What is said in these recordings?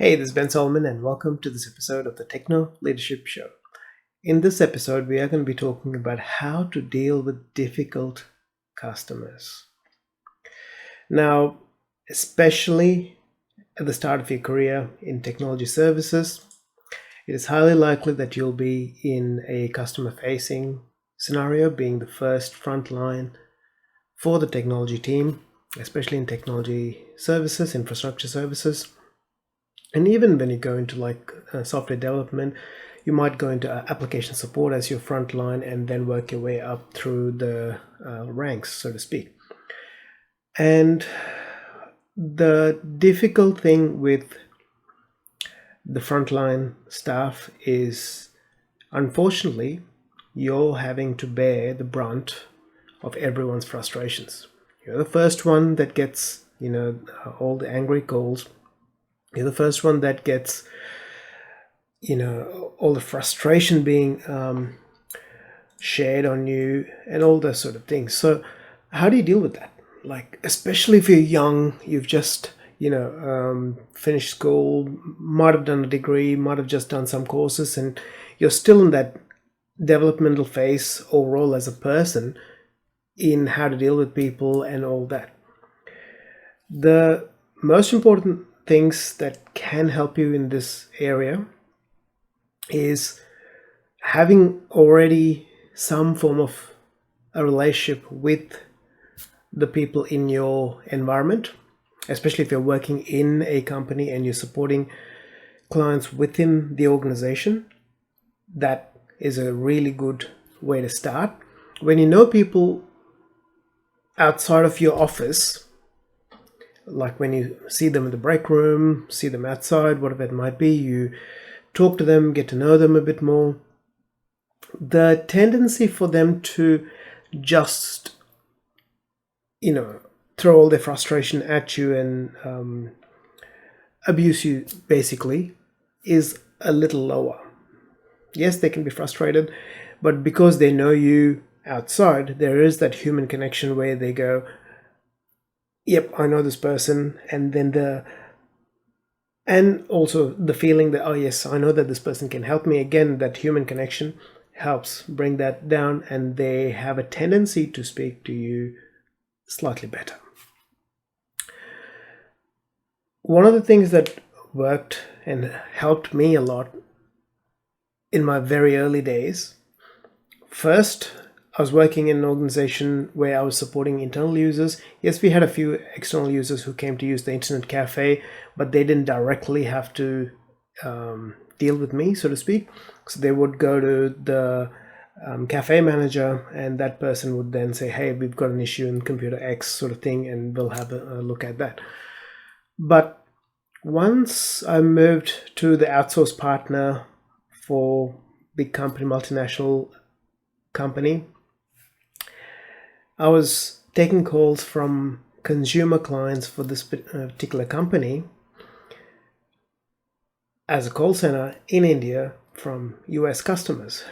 Hey, this is Ben Solomon, and welcome to this episode of the Techno Leadership Show. In this episode, we are going to be talking about how to deal with difficult customers. Now, especially at the start of your career in technology services, it is highly likely that you'll be in a customer-facing scenario, being the first front line for the technology team, especially in technology services, infrastructure services. And even when you go into software development, you might go into application support as your front line and then work your way up through the ranks, so to speak. And the difficult thing with the frontline staff is, unfortunately, you're having to bear the brunt of everyone's frustrations. You're the first one that gets, all the angry calls. You're the first one that gets, all the frustration being shared on you and all those sort of things. So how do you deal with that? Especially if you're young, you've just, finished school, might have done a degree, might have just done some courses, and you're still in that developmental phase or role as a person in how to deal with people and all that. The most important things that can help you in this area is having already some form of a relationship with the people in your environment, especially if you're working in a company and you're supporting clients within the organization. That is a really good way to start. When you know people outside of your office, like when you see them in the break room, see them outside, whatever it might be, you talk to them, get to know them a bit more. The tendency for them to just, throw all their frustration at you and abuse you, basically, is a little lower. Yes, they can be frustrated, but because they know you outside, there is that human connection where they go, yep, I know this person, and also the feeling that, oh yes, I know that this person can help me. Again, that human connection helps bring that down, and they have a tendency to speak to you slightly better. One of the things that worked and helped me a lot in my very early days, first, I was working in an organization where I was supporting internal users. Yes, we had a few external users who came to use the internet cafe, but they didn't directly have to deal with me, so to speak. So they would go to the cafe manager, and that person would then say, hey, we've got an issue in computer X sort of thing, and we'll have a look at that. But once I moved to the outsource partner for big company, multinational company, I was taking calls from consumer clients for this particular company as a call center in India from US customers.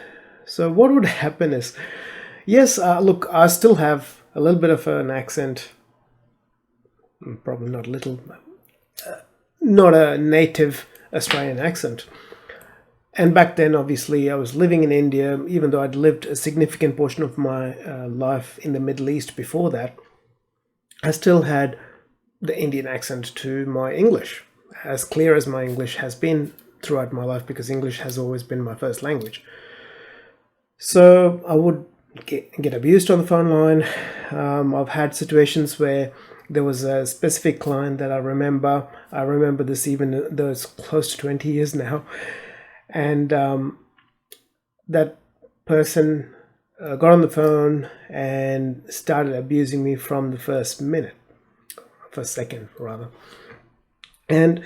So what would happen is, yes, look, I still have a little bit of an accent, probably not little, not a native Australian accent. And back then, obviously, I was living in India, even though I'd lived a significant portion of my life in the Middle East before that. I still had the Indian accent to my English, as clear as my English has been throughout my life, because English has always been my first language. So I would get abused on the phone line. I've had situations where there was a specific client that I remember. I remember this even though it's close to 20 years now. And that person got on the phone and started abusing me from the first second rather. And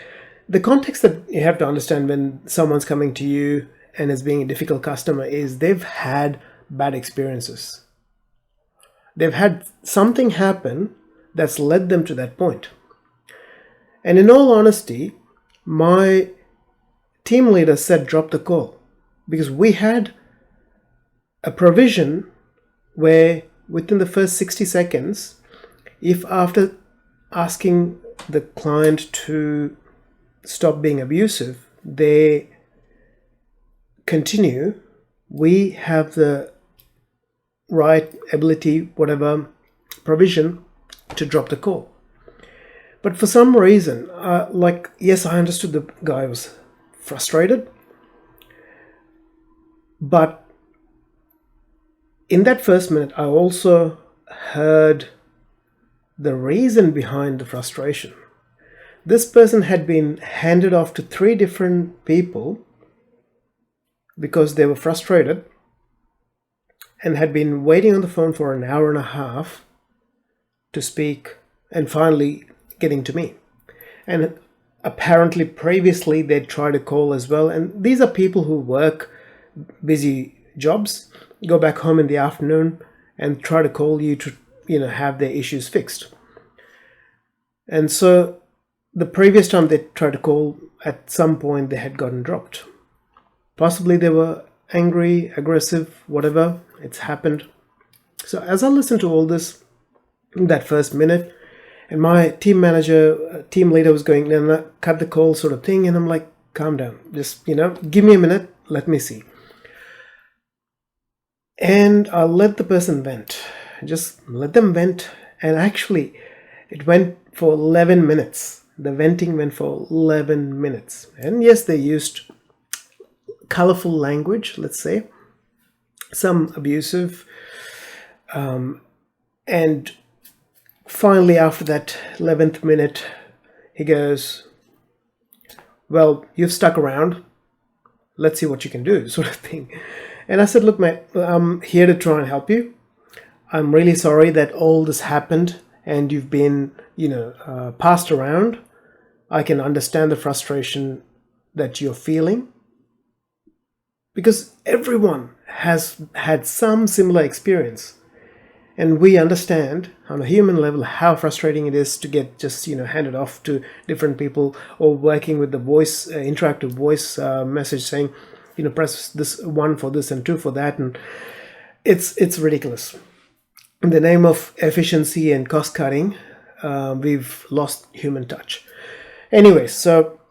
the context that you have to understand when someone's coming to you and is being a difficult customer is they've had bad experiences. They've had something happen that's led them to that point. And in all honesty, my team leader said drop the call, because we had a provision where within the first 60 seconds, if after asking the client to stop being abusive, they continue. We have the right ability, whatever provision, to drop the call. But for some reason, yes, I understood the guy was frustrated, but in that first minute, I also heard the reason behind the frustration. This person had been handed off to 3 different people because they were frustrated and had been waiting on the phone for an hour and a half to speak, and finally getting to me. And apparently previously they'd tried a call as well, and these are people who work busy jobs, go back home in the afternoon and try to call you to have their issues fixed. And so the previous time they tried to call, at some point they had gotten dropped. Possibly they were angry, aggressive, whatever, it's happened. So as I listened to all this in that first minute, and my team leader was going, no, cut the call sort of thing, and I'm like, calm down, just give me a minute, let me see. And I'll let the person vent, just let them vent. And actually it went for 11 minutes. The venting went for 11 minutes. And yes, they used colorful language, let's say, some abusive, and finally after that 11th minute, he goes, well, you've stuck around, let's see what you can do, sort of thing. And I said, look, mate, I'm here to try and help you. I'm really sorry that all this happened and you've been passed around. I can understand the frustration that you're feeling, because everyone has had some similar experience, and we understand on a human level how frustrating it is to get just handed off to different people, or working with the voice interactive voice message saying press this 1 for this and 2 for that, and it's ridiculous. In the name of efficiency and cost cutting, we've lost human touch. Anyway, so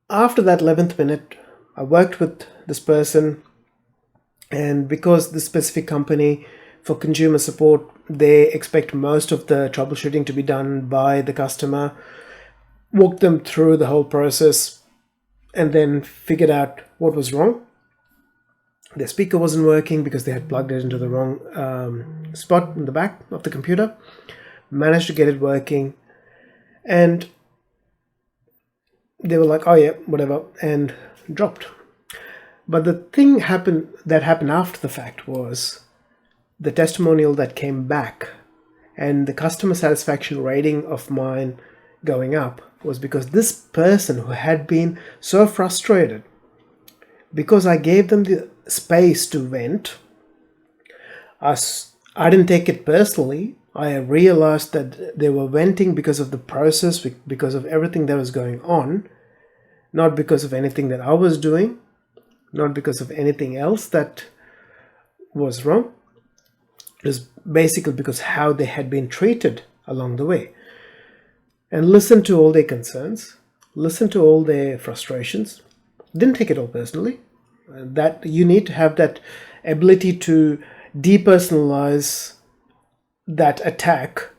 after that 11th minute, I worked with this person, and because this specific company, for consumer support, they expect most of the troubleshooting to be done by the customer, walked them through the whole process, and then figured out what was wrong. Their speaker wasn't working because they had plugged it into the wrong spot in the back of the computer. Managed to get it working, and they were like, oh yeah, whatever, and dropped. But the thing that happened after the fact was the testimonial that came back, and the customer satisfaction rating of mine going up, was because this person who had been so frustrated, because I gave them the space to vent, I didn't take it personally. I realized that they were venting because of the process, because of everything that was going on, not because of anything that I was doing, not because of anything else that was wrong. It was basically because how they had been treated along the way. And listen to all their concerns, listen to all their frustrations. Didn't take it all personally. That you need to have that ability to depersonalize that attack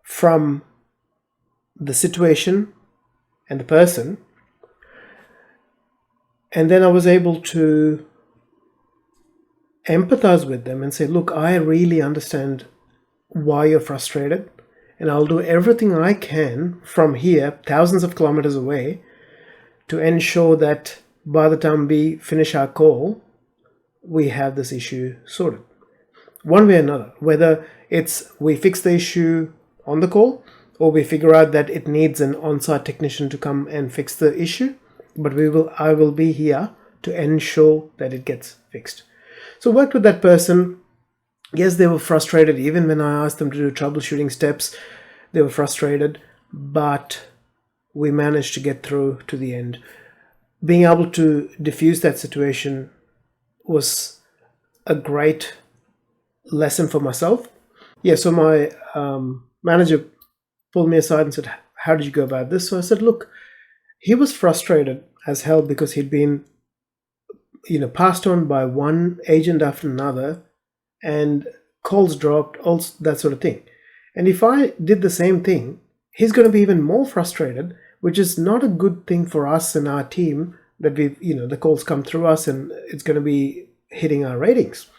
from the situation and the person. And then I was able to empathize with them and say, look, I really understand why you're frustrated, and I'll do everything I can from here, thousands of kilometers away, to ensure that by the time we finish our call, we have this issue sorted. One way or another, whether it's we fix the issue on the call, or we figure out that it needs an on-site technician to come and fix the issue, but I will be here to ensure that it gets fixed. So worked with that person. Yes, they were frustrated. Even when I asked them to do troubleshooting steps, they were frustrated, but we managed to get through to the end. Being able to diffuse that situation was a great lesson for myself. Yeah, so my manager pulled me aside and said, how did you go about this? So I said, look, he was frustrated as hell because he'd been, passed on by one agent after another, and calls dropped, all that sort of thing. And if I did the same thing, he's going to be even more frustrated, which is not a good thing for us and our team, that the calls come through us and it's going to be hitting our ratings.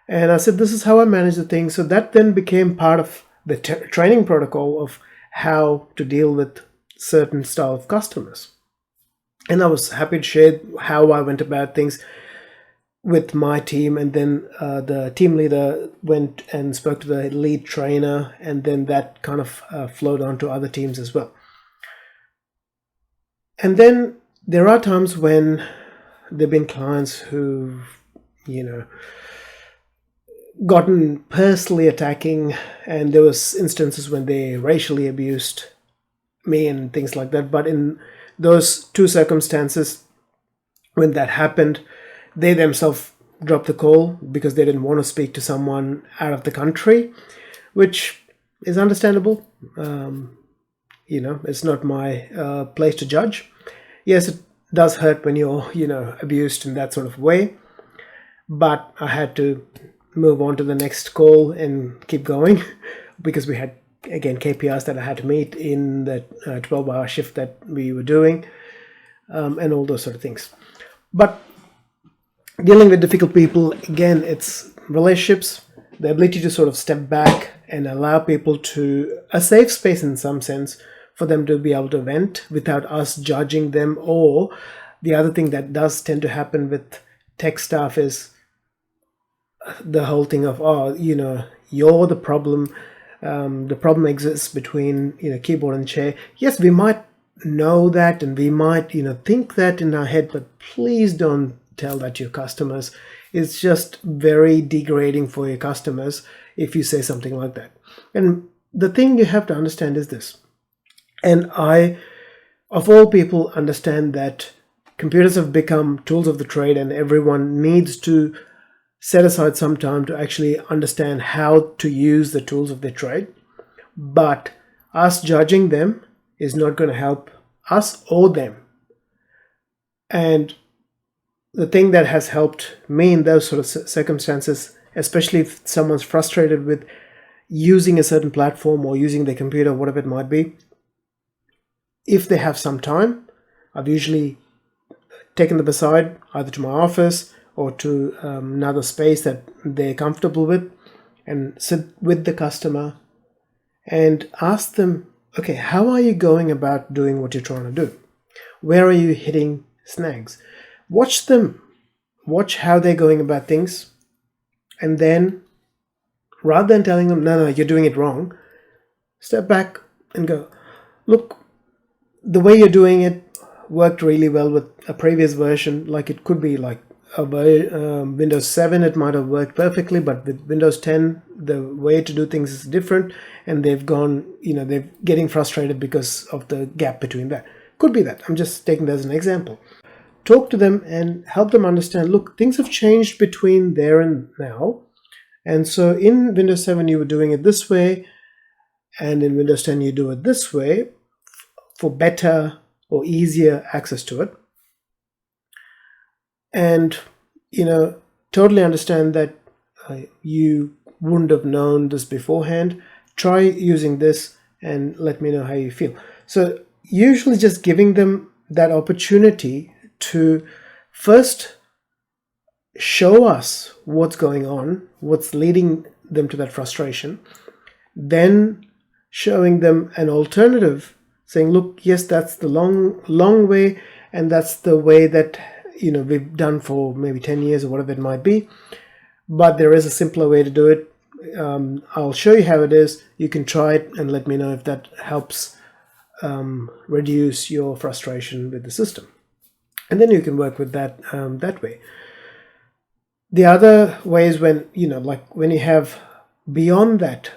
And I said, this is how I manage the thing. So that then became part of the training protocol of how to deal with certain style of customers. And I was happy to share how I went about things with my team, and then the team leader went and spoke to the lead trainer, and then that kind of flowed on to other teams as well. And then there are times when there have been clients who've, gotten personally attacking, and there was instances when they racially abused me and things like that. But in those two circumstances, when that happened, they themselves dropped the call because they didn't want to speak to someone out of the country, which is understandable. It's not my place to judge. Yes, it does hurt when you're, abused in that sort of way. But I had to move on to the next call and keep going because we had, again, KPIs that I had to meet in the 12-hour shift that we were doing, and all those sort of things. But dealing with difficult people, again, it's relationships, the ability to sort of step back and allow people to a safe space in some sense for them to be able to vent without us judging them. Or the other thing that does tend to happen with tech staff is the whole thing of, you're the problem. The problem exists between, keyboard and chair. Yes, we might know that and we might, think that in our head, but please don't tell that to your customers. It's just very degrading for your customers if you say something like that. And the thing you have to understand is this, and I, of all people, understand that computers have become tools of the trade, and everyone needs to set aside some time to actually understand how to use the tools of their trade. But us judging them is not going to help us or them. And the thing that has helped me in those sort of circumstances, especially if someone's frustrated with using a certain platform or using their computer, whatever it might be, if they have some time, I've usually taken them aside either to my office or to another space that they're comfortable with, and sit with the customer and ask them, okay, how are you going about doing what you're trying to do? Where are you hitting snags? Watch them. Watch how they're going about things. And then, rather than telling them, no, you're doing it wrong, step back and go, look, the way you're doing it worked really well with a previous version. Like, it could be like Windows 7, it might have worked perfectly, but with Windows 10, the way to do things is different, and they've gone, they're getting frustrated because of the gap between that. Could be that. I'm just taking that as an example. Talk to them and help them understand, look, things have changed between there and now. And so in Windows 7, you were doing it this way, and in Windows 10, you do it this way for better or easier access to it. And, totally understand that you wouldn't have known this beforehand. Try using this and let me know how you feel. So usually just giving them that opportunity to first show us what's going on, what's leading them to that frustration, then showing them an alternative, saying, look, yes, that's the long way, and that's the way that we've done for maybe 10 years or whatever it might be, but there is a simpler way to do it. I'll show you how it is. You can try it and let me know if that helps reduce your frustration with the system, and then you can work with that that way. The other way is when when you have beyond that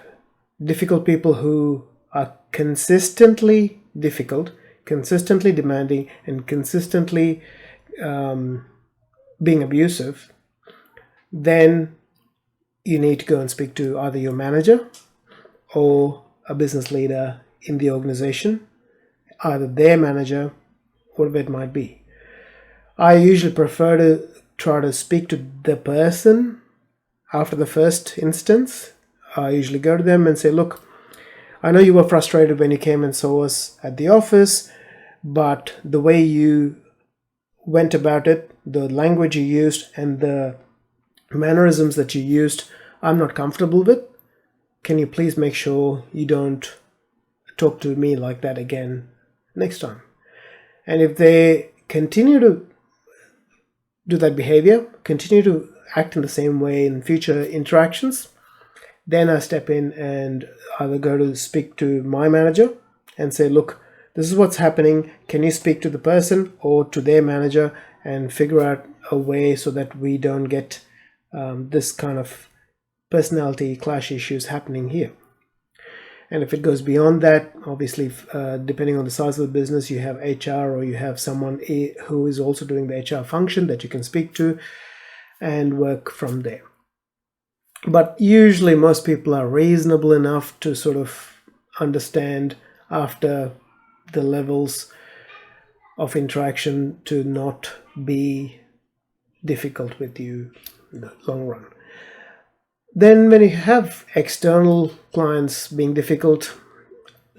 difficult people who are consistently difficult, consistently demanding, and consistently being abusive, then you need to go and speak to either your manager or a business leader in the organization, either their manager whatever it might be. I usually prefer to try to speak to the person after the first instance. I usually go to them and say, look, I know you were frustrated when you came and saw us at the office, but the way you went about it, the language you used, and the mannerisms that you used, I'm not comfortable with. Can you please make sure you don't talk to me like that again next time? And if they continue to do that behavior, continue to act in the same way in future interactions, then I step in and either go to speak to my manager and say, look, this is what's happening. Can you speak to the person or to their manager and figure out a way so that we don't get this kind of personality clash issues happening here? And if it goes beyond that, obviously, depending on the size of the business, you have HR or you have someone who is also doing the HR function that you can speak to and work from there. But usually most people are reasonable enough to sort of understand after the levels of interaction to not be difficult with you in the long run. Then when you have external clients being difficult,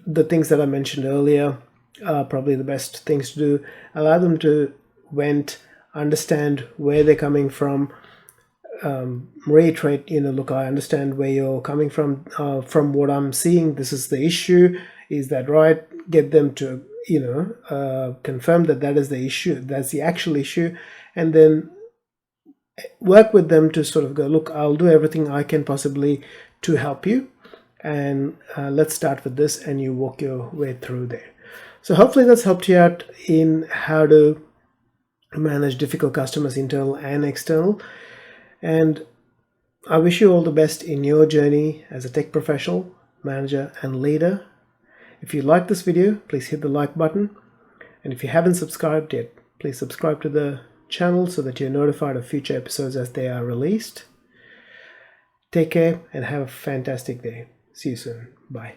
the things that I mentioned earlier are probably the best things to do. Allow them to vent, understand where they're coming from, reiterate, look, I understand where you're coming from what I'm seeing, this is the issue, is that right? Get them to, confirm that is the issue, that's the actual issue, and then work with them to sort of go, look, I'll do everything I can possibly to help you, and let's start with this, and you walk your way through there. So hopefully that's helped you out in how to manage difficult customers, internal and external. And I wish you all the best in your journey as a tech professional, manager, and leader. If you like this video, please hit the like button. And if you haven't subscribed yet, please subscribe to the channel so that you're notified of future episodes as they are released. Take care and have a fantastic day. See you soon. Bye.